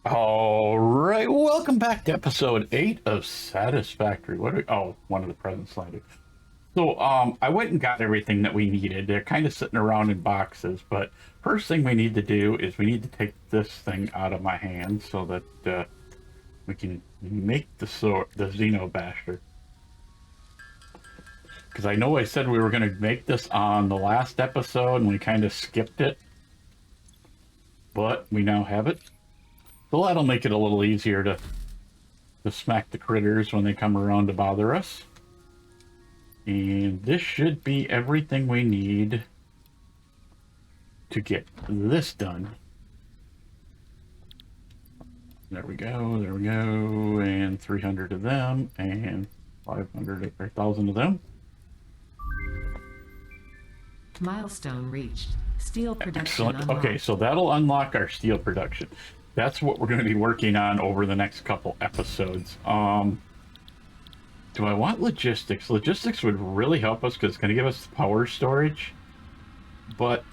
All right, welcome back to episode 8 of Satisfactory. One of the presents landed. So, I went and got everything that we needed. They're kind of sitting around in boxes, but first thing we need to do is we need to take this thing out of my hand so that we can make the Xenobasher. Because I know I said we were going to make this on the last episode and we kind of skipped it, but we now have it. So that'll make it a little easier to smack the critters when they come around to bother us. And this should be everything we need to get this done. There we go, and 300 of them, and 500 or 1,000 of them. Milestone reached. Steel production Excellent. unlocked. Okay, so that'll unlock our steel production. That's what we're going to be working on over the next couple episodes. Do I want logistics? Logistics would really help us because it's going to give us power storage. But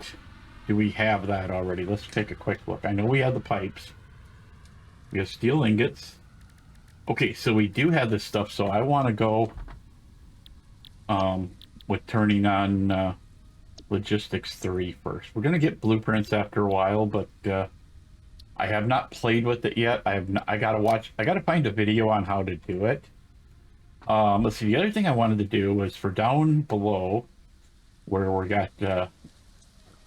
do we have that already? Let's take a quick look. I know we have the pipes. We have steel ingots. Okay, so we do have this stuff. So I want to go with turning on logistics 3 first. We're going to get blueprints after a while, but I have not played with it yet. I gotta find a video on how to do it. Let's see, the other thing I wanted to do was for down below where we got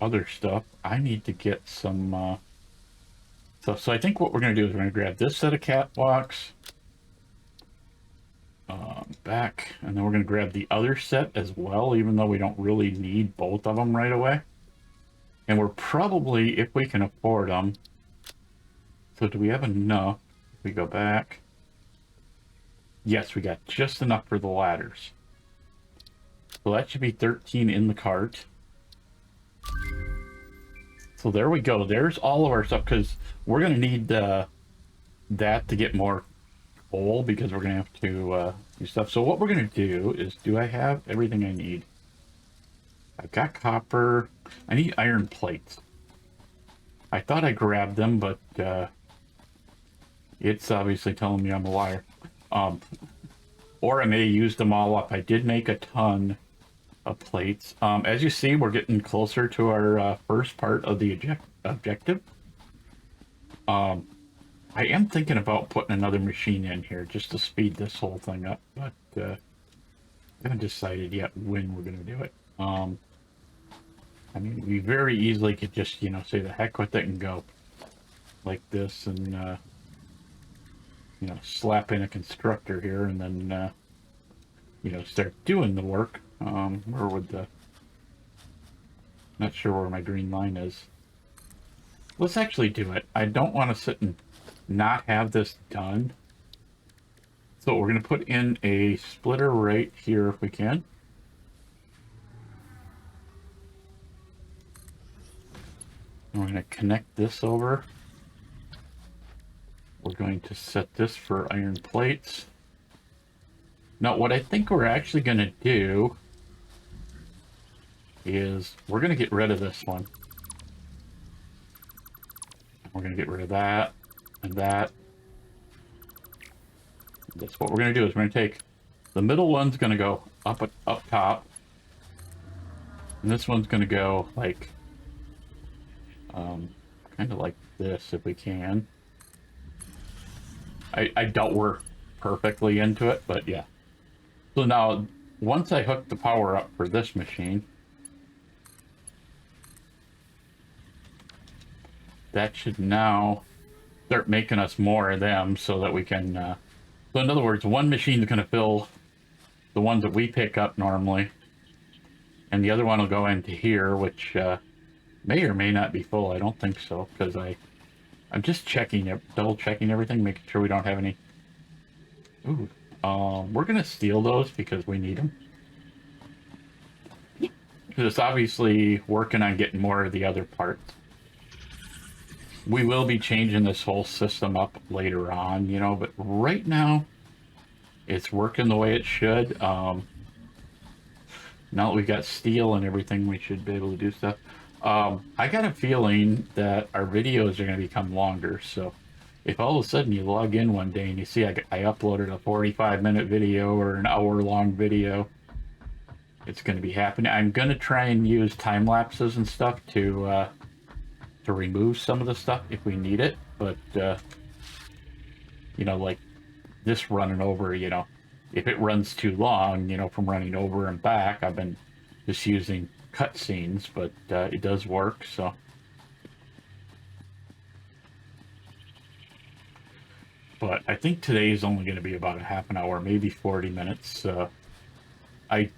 other stuff, I need to get some stuff. So I think what we're gonna do is we're gonna grab this set of catwalks back, and then we're gonna grab the other set as well, even though we don't really need both of them right away. And we're probably, if we can afford them. So do we have enough? If we go back. Yes, we got just enough for the ladders. So that should be 13 in the cart. So there we go. There's all of our stuff, because we're going to need that to get more coal, because we're going to have to do stuff. So what we're going to do is, do I have everything I need? I've got copper. I need iron plates. I thought I grabbed them, but it's obviously telling me I'm a liar. Or I may have used them all up. I did make a ton of plates. As you see, we're getting closer to our first part of the objective. I am thinking about putting another machine in here just to speed this whole thing up, but I haven't decided yet when we're going to do it. I mean, we very easily could just, say the heck with it and go like this and, slap in a constructor here and then, start doing the work. Where would not sure where my green line is. Let's actually do it. I don't want to sit and not have this done. So we're going to put in a splitter right here if we can. We're going to connect this over. We're going to set this for iron plates. Now, what I think we're actually going to do is we're going to get rid of this one. We're going to get rid of that and that. That's what we're going to do is we're going to take the middle one's going to go up top. And this one's going to go like kind of like this if we can. I doubt we're perfectly into it, but yeah. So now, once I hook the power up for this machine, that should now start making us more of them so that we can, so in other words, one machine is going to fill the ones that we pick up normally, and the other one will go into here, which may or may not be full. I don't think so, because I'm just checking it, double checking everything, making sure we don't have any. Ooh, we're gonna steal those because we need them. Because it's obviously working on getting more of the other parts. We will be changing this whole system up later on, but right now it's working the way it should. Now that we've got steel and everything, we should be able to do stuff. I got a feeling that our videos are going to become longer, so if all of a sudden you log in one day and you see I uploaded a 45-minute video or an hour-long video, it's going to be happening. I'm going to try and use time lapses and stuff to remove some of the stuff if we need it. But you know, like this running over, you know, if it runs too long, you know, from running over and back, I've been just using cutscenes, but it does work. So. But I think today is only going to be about a half an hour, maybe 40 minutes. I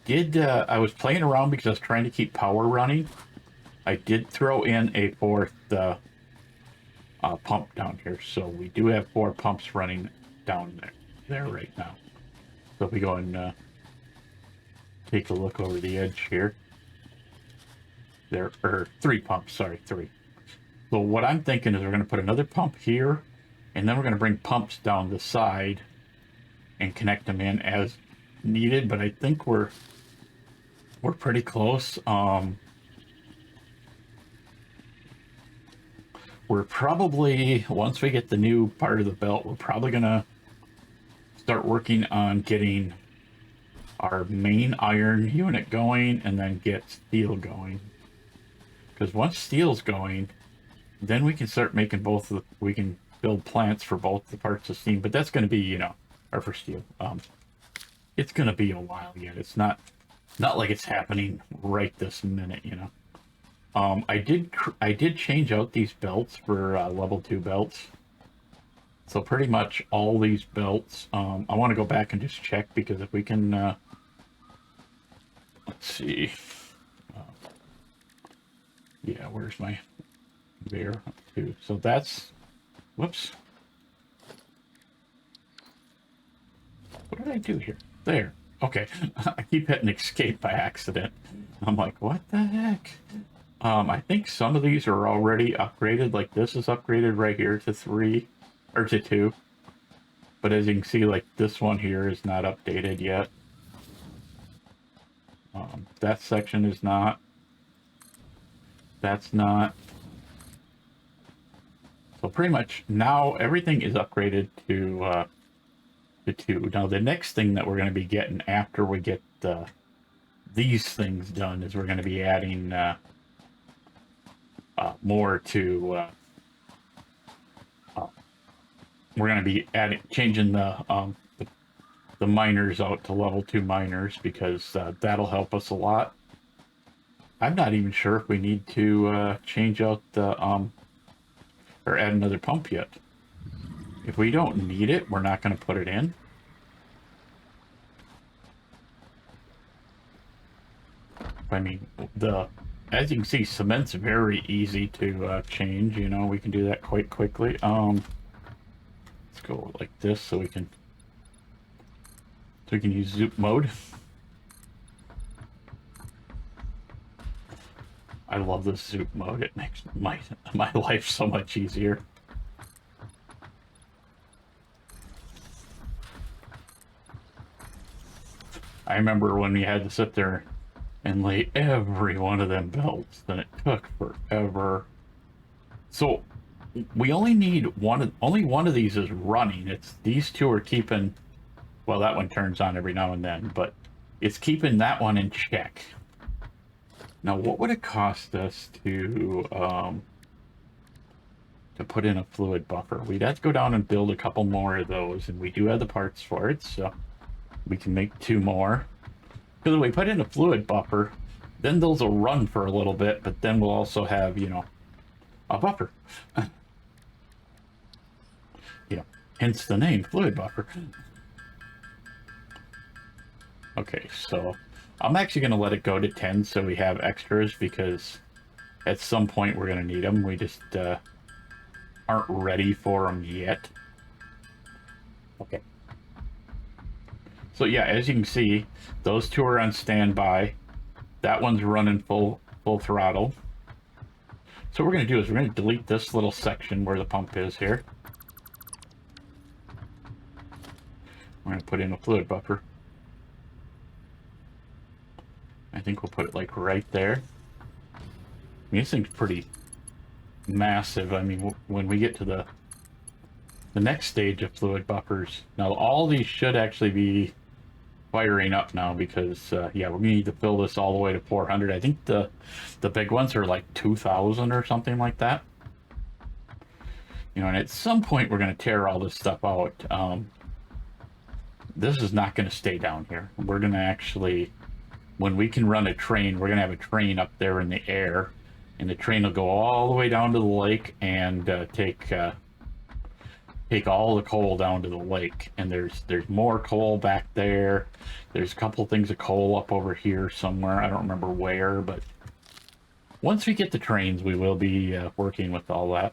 was playing around because I was trying to keep power running. I did throw in a fourth pump down here. So we do have 4 pumps running down there right now. So if we go and take a look over the edge here. There are 3 pumps, sorry, 3. So what I'm thinking is we're going to put another pump here, and then we're going to bring pumps down the side and connect them in as needed. But I think we're pretty close. We're probably, once we get the new part of the belt, we're probably going to start working on getting our main iron unit going and then get steel going. Because once steel's going, then we can start making we can build plants for both the parts of steam, but that's going to be, you know, or for steel. It's going to be a while yet. It's not like it's happening right this minute, you know. I did change out these belts for level 2 belts. So pretty much all these belts, I want to go back and just check, because if we can, let's see. Yeah, where's my bear? 2. So that's, whoops. What did I do here? There. Okay. I keep hitting escape by accident. I'm like, what the heck? I think some of these are already upgraded. Like this is upgraded right here to 3 or to 2. But as you can see, like this one here is not updated yet. That section is not. That's not. So pretty much now everything is upgraded to 2. Now the next thing that we're going to be getting after we get these things done is we're going to be adding more to. We're going to be changing the miners out to level 2 miners, because that'll help us a lot. I'm not even sure if we need to change out the or add another pump yet. If we don't need it, we're not going to put it in. I mean, as you can see, cement's very easy to change. You know, we can do that quite quickly. Let's go like this so we can use zoop mode. I love this zoop mode. It makes my life so much easier. I remember when we had to sit there and lay every one of them belts, then it took forever. So we only need only one of these is running. It's these 2 are keeping, well, that one turns on every now and then, but it's keeping that one in check. Now, what would it cost us to put in a fluid buffer? We'd have to go down and build a couple more of those, and we do have the parts for it, so we can make 2 more. Because if we put in a fluid buffer, then those will run for a little bit, but then we'll also have, you know, a buffer. Yeah, hence the name, fluid buffer. Okay, so I'm actually going to let it go to 10 so we have extras, because at some point we're going to need them. We just aren't ready for them yet. Okay. So yeah, as you can see, those 2 are on standby. That one's running full throttle. So what we're going to do is we're going to delete this little section where the pump is here. We're going to put in a fluid buffer. I think we'll put it like right there. I mean, this thing's pretty massive. I mean, when we get to the the next stage of fluid buffers. Now all these should actually be firing up now because yeah, we need to fill this all the way to 400. I think the big ones are like 2,000 or something like that. You know, and at some point we're going to tear all this stuff out. This is not going to stay down here. We're going to actually, when we can run a train, we're going to have a train up there in the air, and the train will go all the way down to the lake and take all the coal down to the lake. And there's more coal back there. There's a couple of things of coal up over here somewhere. I don't remember where, but once we get the trains, we will be working with all that.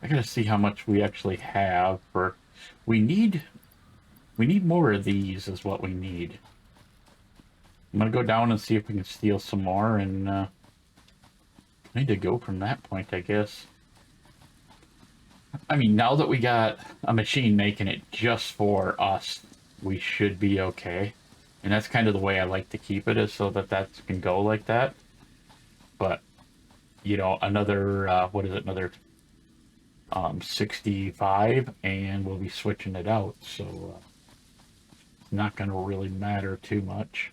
I gotta see how much we actually have for. We need more of these is what we need. I'm gonna go down and see if we can steal some more, and I need to go from that point, I guess. I mean, now that we got a machine making it just for us, we should be okay. And that's kind of the way I like to keep it, is so that that can go like that. But you know, another what is it, another 65, and we'll be switching it out, so it's not going to really matter too much.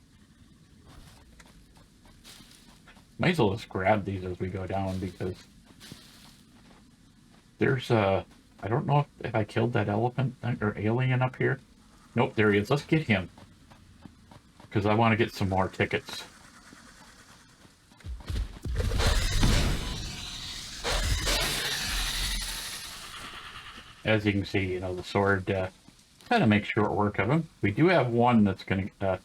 Might as well just grab these as we go down, because there's I don't know if I killed that elephant or alien up here. Nope, there he is. Let's get him, because I want to get some more tickets. As you can see, you know, the sword kind of makes short work of him. We do have one that's going to,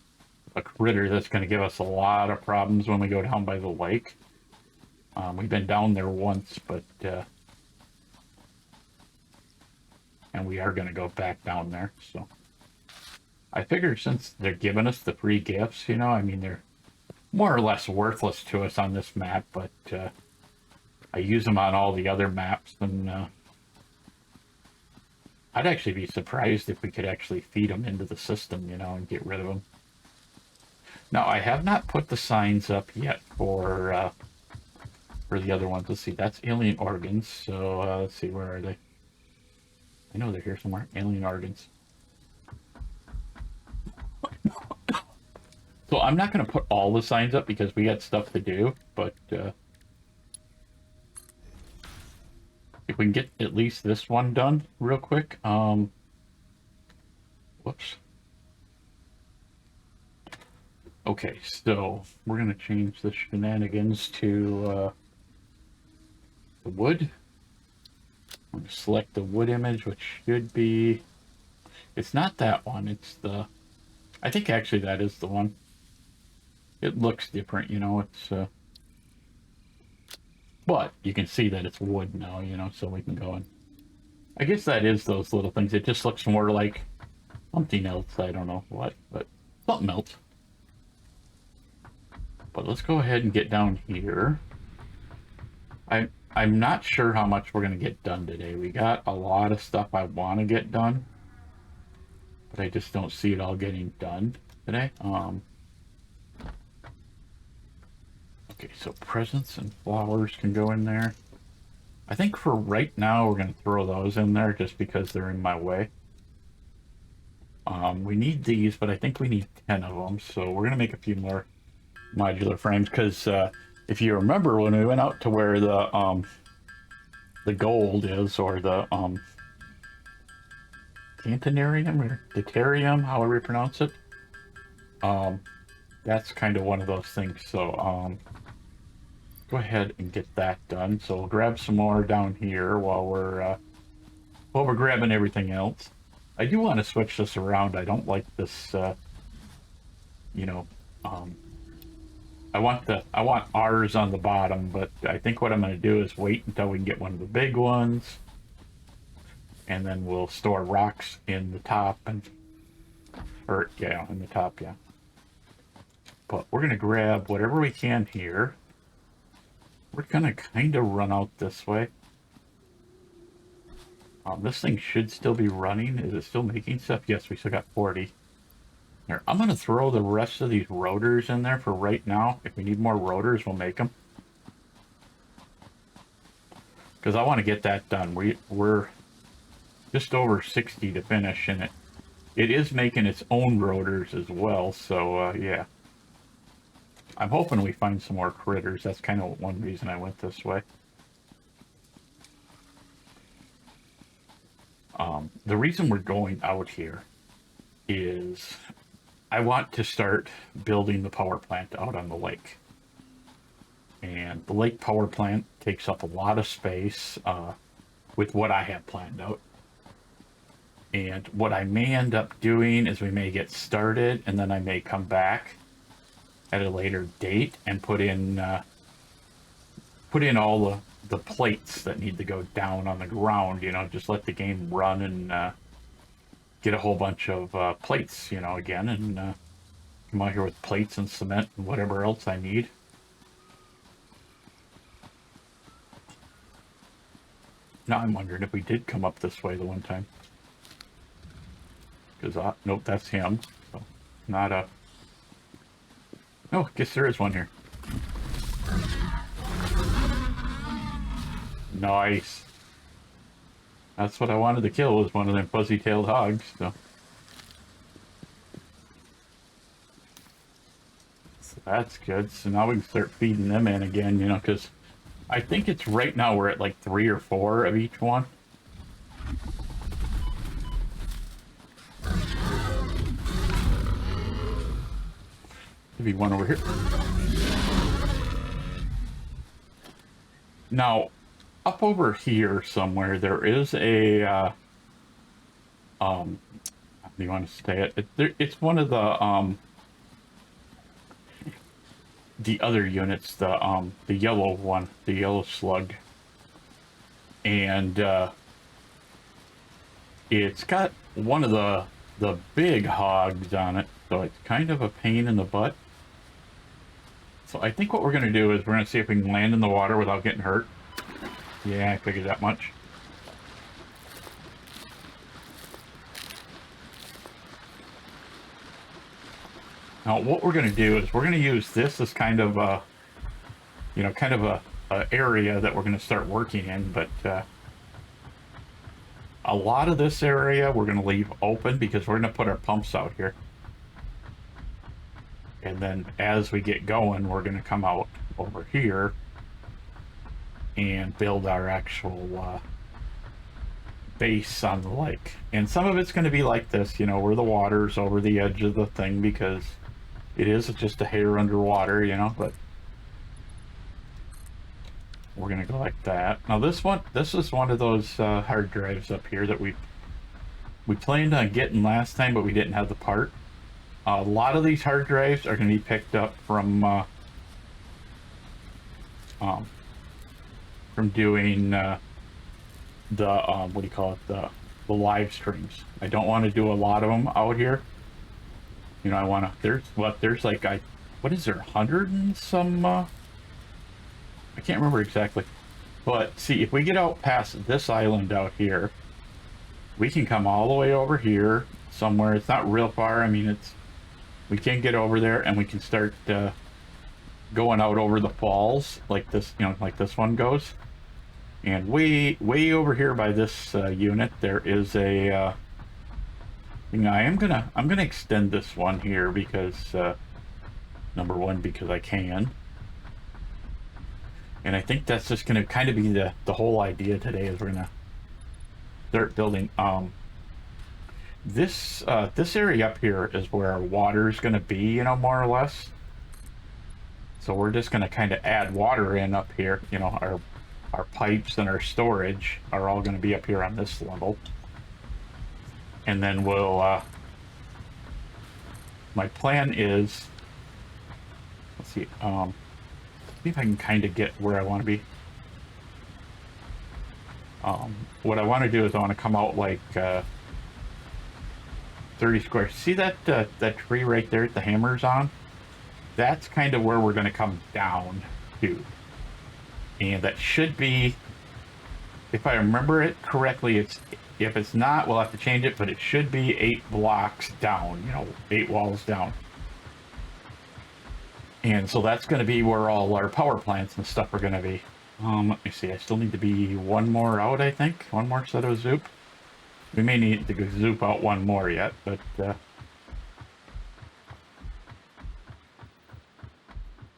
a critter that's going to give us a lot of problems when we go down by the lake. We've been down there once, but, and we are going to go back down there, so. I figure since they're giving us the free gifts, you know, I mean, they're more or less worthless to us on this map, but I use them on all the other maps, and I'd actually be surprised if we could actually feed them into the system, you know, and get rid of them. Now, I have not put the signs up yet for the other ones. Let's see, that's alien organs. So let's see, where are they? I know they're here somewhere. Alien organs. So I'm not going to put all the signs up because we got stuff to do, but if we can get at least this one done real quick. Whoops. Okay, so we're going to change the shenanigans to the wood. I'm going to select the wood image, which should be, it's not that one, it's the, I think actually that is the one. It looks different, you know, it's but you can see that it's wood now, you know, so we can go in. I guess that is those little things. It just looks more like something else. I don't know what, but something else. But let's go ahead and get down here. I'm not sure how much we're going to get done today. We got a lot of stuff I want to get done, but I just don't see it all getting done today. Okay, so presents and flowers can go in there. I think for right now we're going to throw those in there just because they're in my way. We need these, but I think we need 10 of them, so we're going to make a few more modular frames, because if you remember when we went out to where the gold is, or the Cantonarium or Deuterium, however you pronounce it, that's kind of one of those things. So go ahead and get that done. So we'll grab some more down here while we're grabbing everything else. I do want to switch this around. I don't like this, you know, I want R's on the bottom, but I think what I'm going to do is wait until we can get one of the big ones, and then we'll store rocks in the top, and, or yeah, in the top, yeah. But we're going to grab whatever we can here. We're going to kind of run out this way. This thing should still be running. Is it still making stuff? Yes, we still got 40. Here, I'm going to throw the rest of these rotors in there for right now. If we need more rotors, we'll make them. because I want to get that done. We're just over 60 to finish, and it is making its own rotors as well. So yeah, I'm hoping we find some more critters. That's kind of one reason I went this way. The reason we're going out here is I want to start building the power plant out on the lake. And the lake power plant takes up a lot of space with what I have planned out. And what I may end up doing is we may get started, and then I may come back at a later date and put in all the plates that need to go down on the ground. You know, just let the game run and get a whole bunch of plates. You know, again, and come out here with plates and cement and whatever else I need. Now I'm wondering if we did come up this way the one time. Because, nope, that's him. So, not a... Oh, I guess there is one here. Nice. That's what I wanted to kill, was one of them fuzzy-tailed hogs, so... So that's good. So now we can start feeding them in again, you know, because I think it's right now we're at like 3 or 4 of each one. Maybe one over here. Now, up over here somewhere, there is a, how do you want to say it? It's one of the other units, the yellow one, the yellow slug. And, it's got one of the big hogs on it, so it's kind of a pain in the butt. So I think what we're going to do is we're going to see if we can land in the water without getting hurt. Yeah, I figured that much. Now what we're going to do is we're going to use this as kind of a, you know, kind of a area that we're going to start working in, but a lot of this area we're going to leave open because we're going to put our pumps out here. And then as we get going, we're going to come out over here and build our actual base on the lake. And some of it's going to be like this, you know, where the water's over the edge of the thing, because it is just a hair underwater, you know, but we're going to go like that. Now this is one of those hard drives up here that we planned on getting last time, but we didn't have the part. A lot of these hard drives are going to be picked up from doing the what do you call it, the live streams. I don't want to do a lot of them out here. You know, I want to. There's like what is there, 100 and some? I can't remember exactly. But see, if we get out past this island out here, we can come all the way over here somewhere. It's not real far. I mean, we can get over there and we can start going out over the falls like this, you know, like this one goes. And way over here by this unit, there is a thing. I'm gonna extend this one here because number one, because I can. And I think that's just gonna kind of be the whole idea today, is we're gonna start building. This area up here is where our water is going to be, you know, more or less. So we're just going to kind of add water in up here. You know, our pipes and our storage are all going to be up here on this level. And then we'll, my plan is, let's see if I can kind of get where I want to be. What I want to do is I want to come out like 30 squares. See that that tree right there the hammer's on? That's kind of where we're going to come down to. And that should be, if I remember it correctly, if it's not, we'll have to change it, but it should be 8 blocks down, you know, 8 walls down. And so that's going to be where all our power plants and stuff are going to be. Let me see. I still need to be one more out, I think. One more set of zoop. We may need to zoop out one more yet, but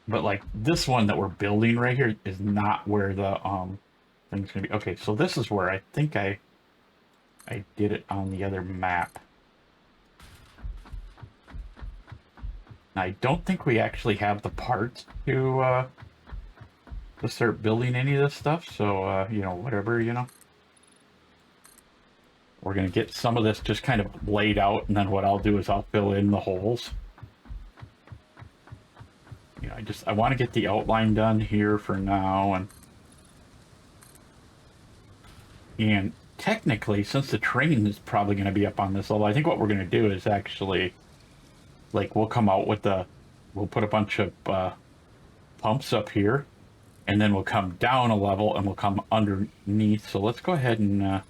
like this one that we're building right here is not where the thing's gonna be. Okay, so this is where I think I did it on the other map. I don't think we actually have the parts to start building any of this stuff, so you know, whatever, you know. We're gonna get some of this just kind of laid out, and then what I'll do is I'll fill in the holes. You know, I want to get the outline done here for now, and technically, since the train is probably going to be up on this level, I think what we're going to do is actually, like, we'll come out with we'll put a bunch of pumps up here, and then we'll come down a level and we'll come underneath. So let's go ahead and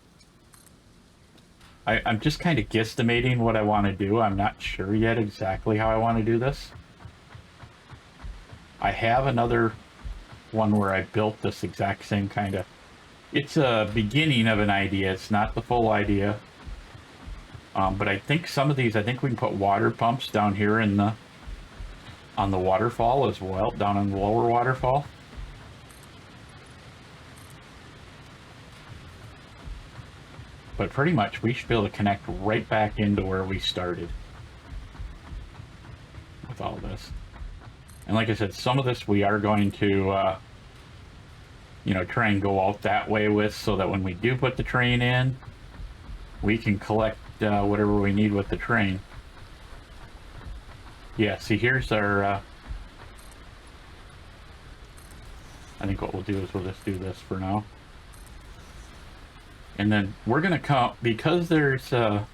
I'm just kind of guesstimating what I want to do. I'm not sure yet exactly how I want to do this. I have another one where I built this exact same kind of, it's a beginning of an idea. It's not the full idea. But I think some of these, I think we can put water pumps down here in on the waterfall as well, down on the lower waterfall. But pretty much we should be able to connect right back into where we started with all this. And like I said, some of this we are going to, you know, try and go out that way with, so that when we do put the train in, we can collect whatever we need with the train. Yeah, see, here's our, I think what we'll do is we'll just do this for now. And then we're going to come, because there's, I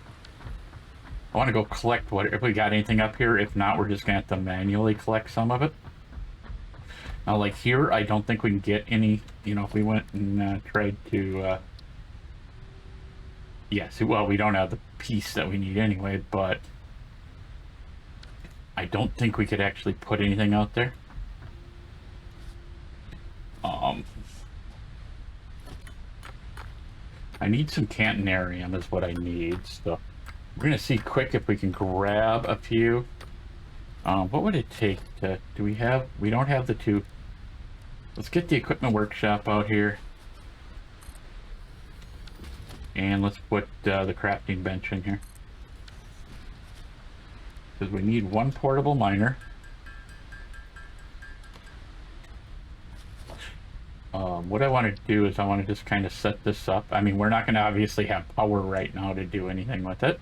want to go collect if we got anything up here. If not, we're just going to have to manually collect some of it. Now, like here, I don't think we can get any, you know, if we went and tried to, yeah, see, well, we don't have the piece that we need anyway, but I don't think we could actually put anything out there. I need some cantonarium is what I need, so we're gonna see quick if we can grab a few. What would it take to, we don't have the two. Let's get the equipment workshop out here. And let's put the crafting bench in here. Because we need one portable miner. What I want to do is I want to just kind of set this up. I mean, we're not going to obviously have power right now to do anything with it.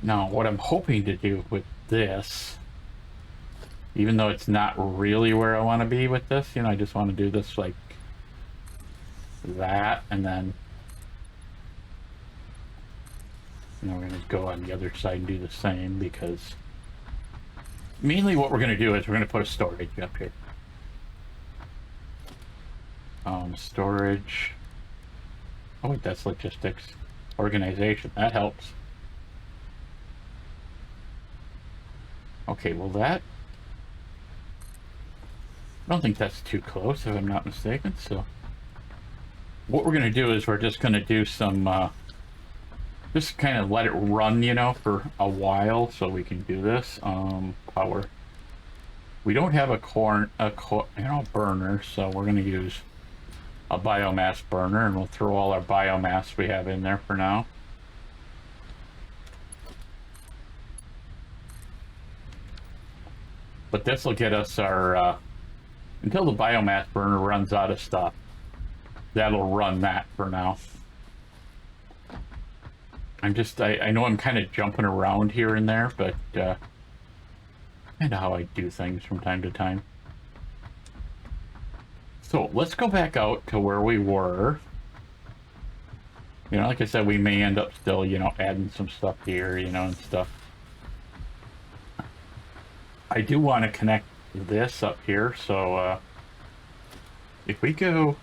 Now, what I'm hoping to do with this, even though it's not really where I want to be with this, you know, I just want to do this like that, and then, you know, we're going to go on the other side and do the same, because mainly what we're going to do is we're going to put a storage up here. Storage. Oh wait, that's logistics. Organization, that helps. Okay, well that, I don't think that's too close if I'm not mistaken, so what we're going to do is we're just going to do some, just kind of let it run, you know, for a while so we can do this. Power. We don't have a burner, so we're going to use a biomass burner, and we'll throw all our biomass we have in there for now. But this will get us our, until the biomass burner runs out of stuff. That'll run that for now. I know I'm kind of jumping around here and there, but kind of how I do things from time to time. So let's go back out to where we were. You know, like I said, we may end up still, you know, adding some stuff here, you know, and stuff. I do want to connect this up here, so if we go,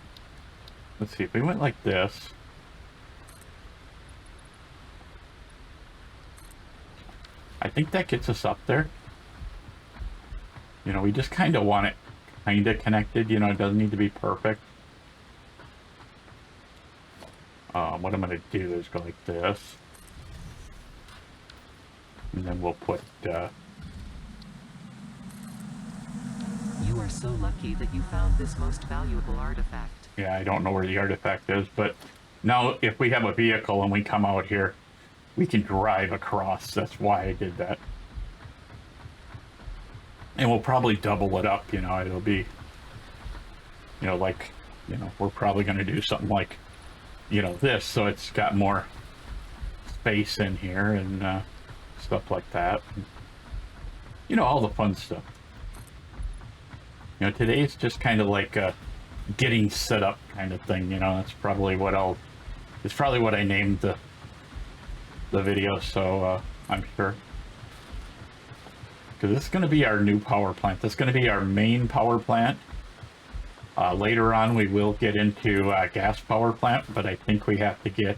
let's see, if we went like this, I think that gets us up there. You know, we just kind of want it kind of connected. You know, it doesn't need to be perfect. What I'm going to do is go like this. And then we'll put... You are so lucky that you found this most valuable artifact. yeah, I don't know where the artifact is, but now if we have a vehicle and we come out here, we can drive across. That's why I did that. And we'll probably double it up, you know, it'll be, you know, like, you know, we're probably going to do something like, you know, this, so it's got more space in here and stuff like that. And, you know, all the fun stuff. You know, today's just kind of like a getting set up kind of thing, you know, that's probably what it's probably what I named the video, so I'm sure. Because this is going to be our new power plant. This is going to be our main power plant. Later on, we will get into gas power plant, but I think we have to get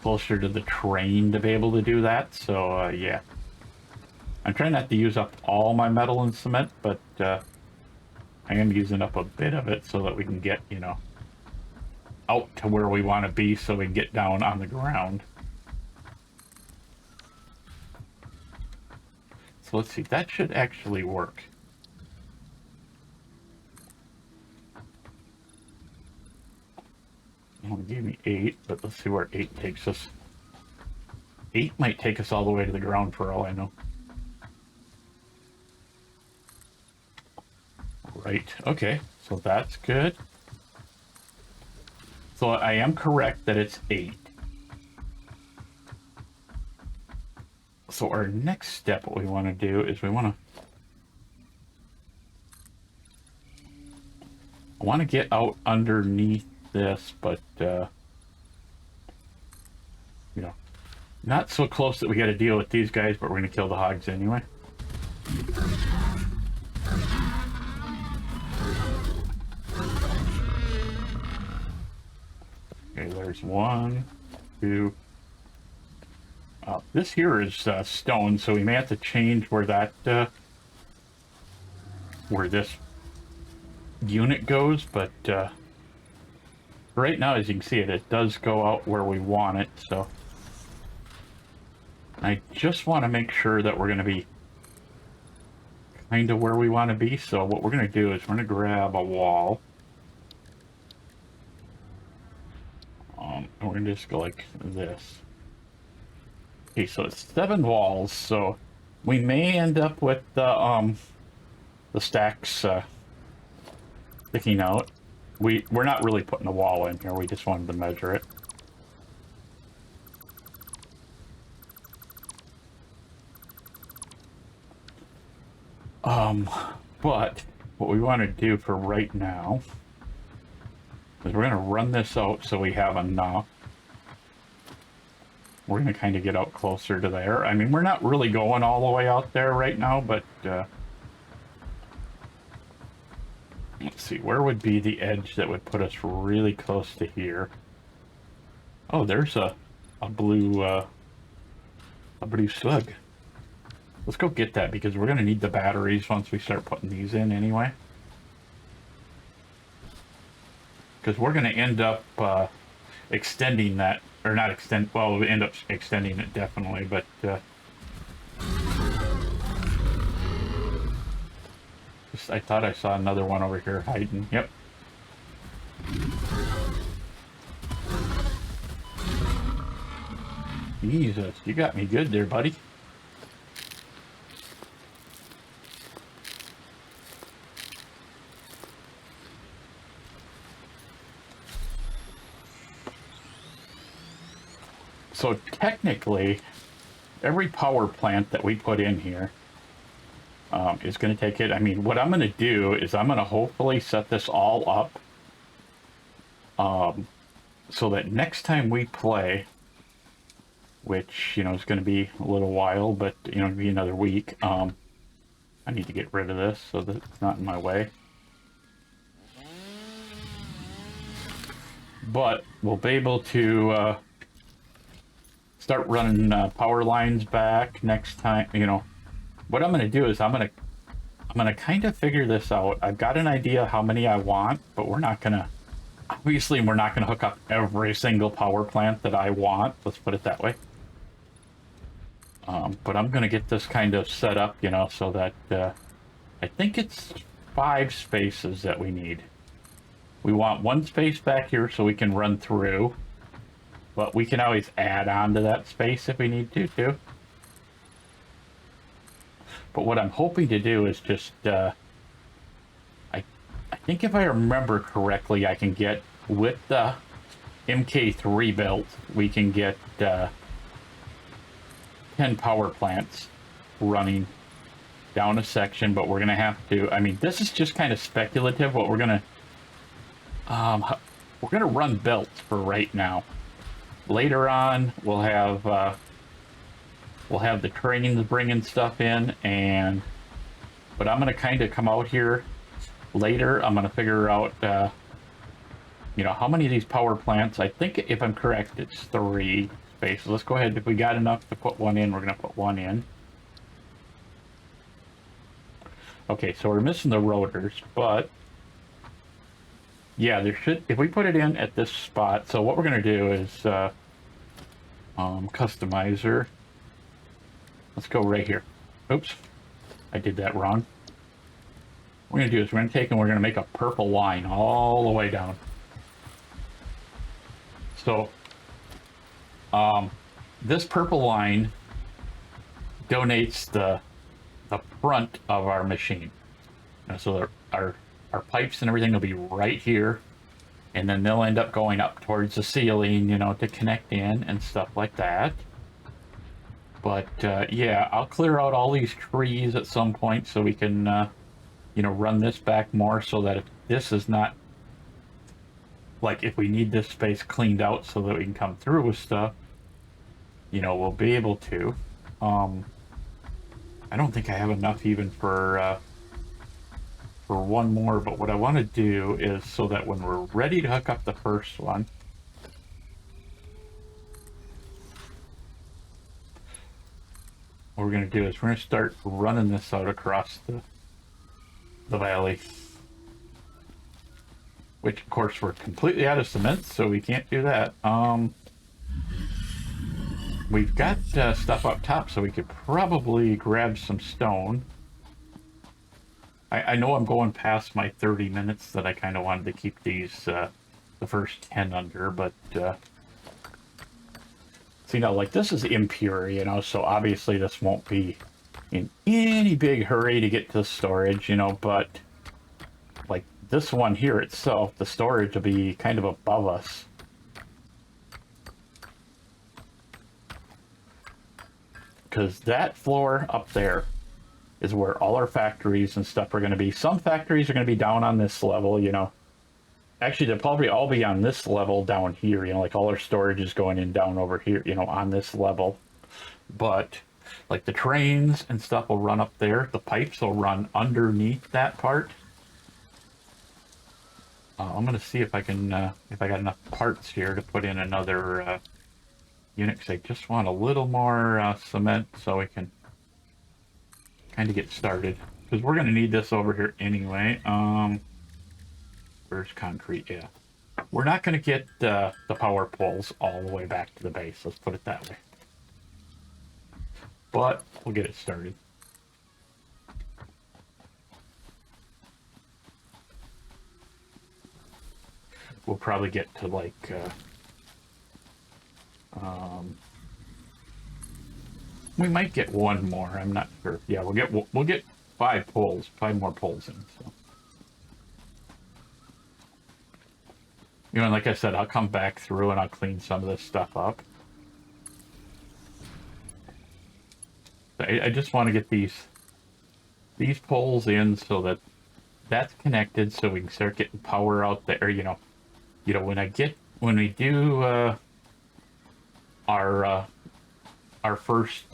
closer to the train to be able to do that. So, yeah. I'm trying not to use up all my metal and cement, but I am using up a bit of it so that we can get, you know, out to where we want to be so we can get down on the ground. So let's see, that should actually work. Well, it gave me 8, but let's see where 8 takes us. 8 might take us all the way to the ground for all I know. Right, okay, so that's good. So I am correct that it's 8. So our next step, what we want to do is I want to get out underneath this, but you know, not so close that we got to deal with these guys, but we're going to kill the hogs anyway. Okay, there's 1, 2. This here is stone, so we may have to change where that where this unit goes, but right now, as you can see, it does go out where we want it. So I just want to make sure that we're going to be kind of where we want to be. So what we're going to do is we're going to grab a wall. And we're going to just go like this. Okay, so it's 7 walls, so we may end up with the stacks sticking out. We're not really putting a wall in here, we just wanted to measure it. But what we want to do for right now is we're going to run this out so we have enough. We're going to kind of get out closer to there. I mean, we're not really going all the way out there right now, but let's see, where would be the edge that would put us really close to here? Oh, there's a blue slug. Let's go get that because we're going to need the batteries once we start putting these in anyway. Because we're going to end up extending that. Or not extend, well, we'll end up extending it definitely, but I thought I saw another one over here hiding. Yep. Jesus, you got me good there, buddy. So technically, every power plant that we put in here is going to take it. I mean, what I'm going to do is I'm going to hopefully set this all up so that next time we play, which, you know, is going to be a little while, but, you know, it'll be another week. I need to get rid of this so that it's not in my way. But we'll be able to start running power lines back next time. You know, what I'm going to do is I'm going to I'm gonna kind of figure this out. I've got an idea how many I want, but we're not gonna, obviously we're not gonna hook up every single power plant that I want. Let's put it that way. But I'm gonna get this kind of set up, you know, so that, I think it's 5 spaces that we need. We want 1 space back here so we can run through, but we can always add on to that space if we need to, too. But what I'm hoping to do is just, I think if I remember correctly, I can get, with the MK3 built, we can get 10 power plants running down a section, but we're going to have to, I mean, this is just kind of speculative, but we're going to run built for right now. Later on, we'll have the trains bringing stuff in, but I'm going to kind of come out here later. I'm going to figure out, you know, how many of these power plants. I think if I'm correct, it's 3 spaces. Let's go ahead. If we got enough to put 1 in, we're going to put 1 in. Okay, so we're missing the rotors, but yeah, there should, if we put it in at this spot. So what we're going to do is customizer. Let's go right here. Oops, I did that wrong. What we're going to do is we're going to take and we're going to make a purple line all the way down. So this purple line donates the front of our machine. So our pipes and everything will be right here, and then they'll end up going up towards the ceiling, you know, to connect in and stuff like that. But yeah, I'll clear out all these trees at some point so we can you know, run this back more, so that if this is not, like, if we need this space cleaned out so that we can come through with stuff, you know, we'll be able to. I don't think I have enough even for 1 more, but what I want to do is, so that when we're ready to hook up the first one, what we're going to do is we're going to start running this out across the valley. Which, of course, we're completely out of cement, so we can't do that. We've got stuff up top, so we could probably grab some stone. I know I'm going past my 30 minutes that I kind of wanted to keep these, the first 10 under, but, so, you know, like, this is impure, you know, so obviously this won't be in any big hurry to get to storage, you know, but, like, this one here itself, the storage will be kind of above us. Because that floor up there is where all our factories and stuff are going to be. Some factories are going to be down on this level, you know. Actually, they'll probably all be on this level down here, you know, like all our storage is going in down over here, you know, on this level. But, like, the trains and stuff will run up there. The pipes will run underneath that part. I'm going to see if I can, if I got enough parts here to put in another unit, because I just want a little more cement so we can kind of get started, because we're going to need this over here anyway. Where's concrete? Yeah, we're not going to get the power poles all the way back to the base, let's put it that way, but we'll get it started. We'll probably get to, like, we might get 1 more. I'm not sure. Yeah, we'll get 5 more poles in. So, you know, and like I said, I'll come back through and I'll clean some of this stuff up. I just want to get these poles in so that that's connected, so we can start getting power out there. You know, when we do our first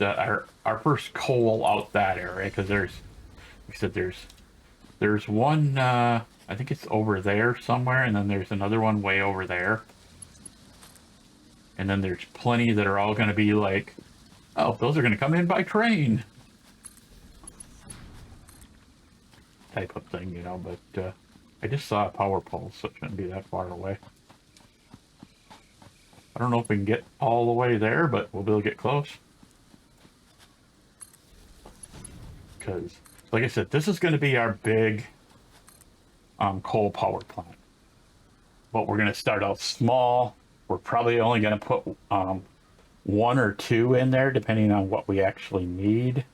coal out that area, because like I said, there's one, I think it's over there somewhere, and then there's another one way over there, and then there's plenty that are all going to be like, oh, those are going to come in by train. type of thing, you know, but I just saw a power pole, so it shouldn't be that far away. I don't know if we can get all the way there, but we'll be able to get close. Because, like I said, this is going to be our big coal power plant. But we're going to start out small. We're probably only going to put one or two in there, depending on what we actually need.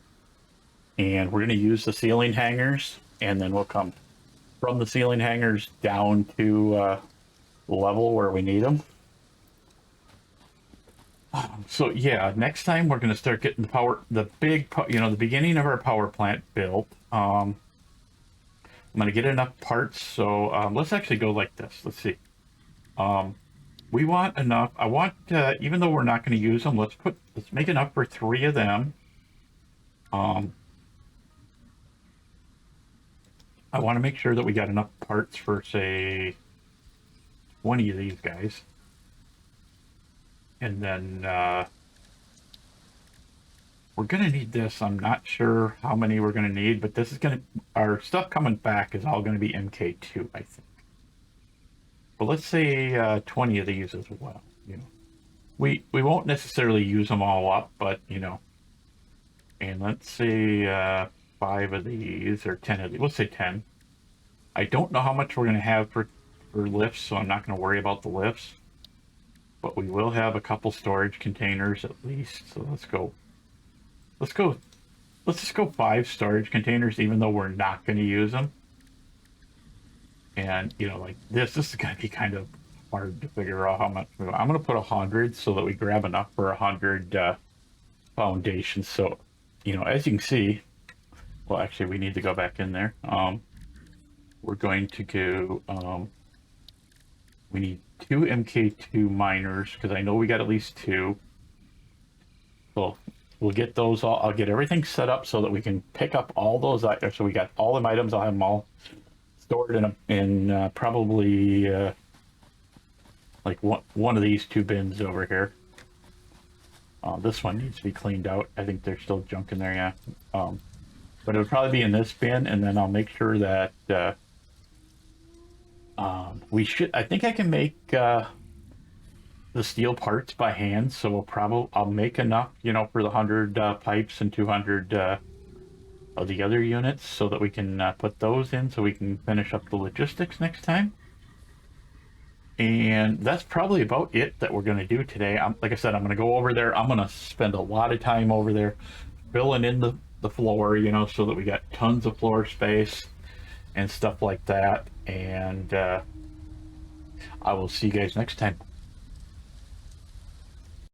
And we're going to use the ceiling hangers, and then we'll come from the ceiling hangers down to level where we need them. So yeah, next time we're going to start getting the beginning of our power plant built. I'm going to get enough parts. So let's actually go like this. Let's see. We want enough. I want, even though we're not going to use them, let's make enough for 3 of them. I want to make sure that we got enough parts for, say, 20 of these guys. And then we're going to need this. I'm not sure how many we're going to need, but this is going to, our stuff coming back is all going to be MK2, I think. But let's say 20 of these as well, you know. We won't necessarily use them all up, but, you know. And let's say 5 of these, or 10 of these. Let's say 10. I don't know how much we're going to have for lifts, so I'm not going to worry about the lifts. But we will have a couple storage containers at least, so let's just go 5 storage containers, even though we're not going to use them. And, you know, like this is going to be kind of hard to figure out how much. I'm going to put 100 so that we grab enough for 100 foundations. So, you know, as you can see, well, actually, we need to go back in there. We're going to go, we need 2 MK2 miners, because I know we got at least 2. So we'll get those all. I'll get everything set up so that we can pick up all those items. So we got all them items. I'll have them all stored in probably like one of these 2 bins over here. This one needs to be cleaned out. I think there's still junk in there, yeah. But it'll probably be in this bin, and then I'll make sure that I think I can make the steel parts by hand, so I'll make enough, you know, for the 100 pipes and 200 of the other units, so that we can put those in, so we can finish up the logistics next time. And that's probably about it that we're going to do today. Like I said, I'm going to go over there. I'm going to spend a lot of time over there filling in the floor, you know, so that we got tons of floor space and stuff like that. And I will see you guys next time.